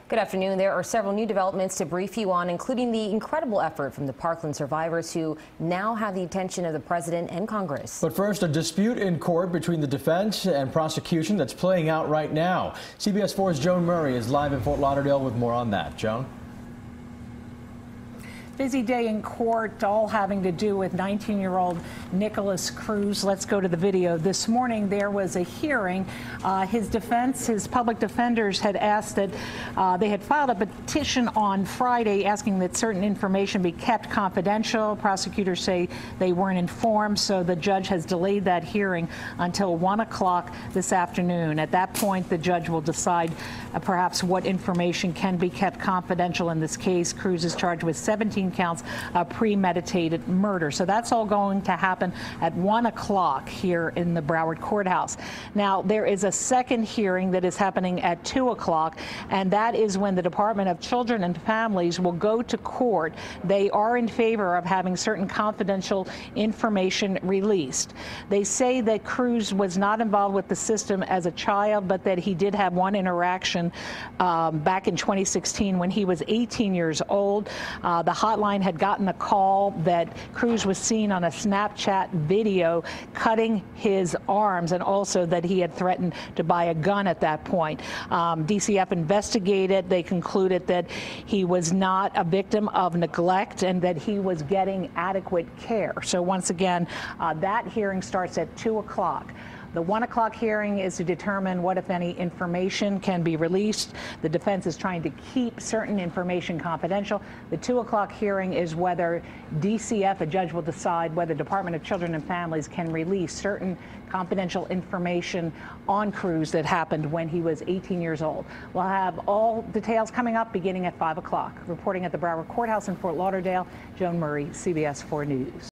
Good afternoon. There are several new developments to brief you on, including the incredible effort from the Parkland survivors who now have the attention of the president and Congress. But first, a dispute in court between the defense and prosecution that's playing out right now. CBS 4's Joan Murray is live in Fort Lauderdale with more on that. Joan? Busy day in court, all having to do with 19-year-old Nikolas Cruz. Let's go to the video. This morning there was a hearing. His defense, his public defenders had asked that they had filed a petition on Friday asking that certain information be kept confidential. Prosecutors say they weren't informed, so the judge has delayed that hearing until 1 o'clock this afternoon. At that point, the judge will decide perhaps what information can be kept confidential in this case. Cruz is charged with 17 counts of premeditated murder. So that's all going to happen at 1 o'clock here in the Broward Courthouse. Now, there is a second hearing that is happening at 2 o'clock, and that is when the Department of Children and Families will go to court. They are in favor of having certain confidential information released. They say that Cruz was not involved with the system as a child, but that he did have one interaction back in 2016 when he was 18 years old. The hotline had gotten a call that Cruz was seen on a Snapchat video cutting his arms, and also that he had threatened to buy a gun at that point. DCF investigated. They concluded that he was not a victim of neglect and that he was getting adequate care. So once again, that hearing starts at 2 o'clock. The 1 o'clock hearing is to determine what, if any, information can be released. The defense is trying to keep certain information confidential. The 2 o'clock hearing is whether DCF, a judge will decide whether Department of Children and Families can release certain confidential information on Cruz that happened when he was 18 years old. We'll have all details coming up beginning at 5 o'clock. Reporting at the Broward Courthouse in Fort Lauderdale, Joan Murray, CBS 4 News.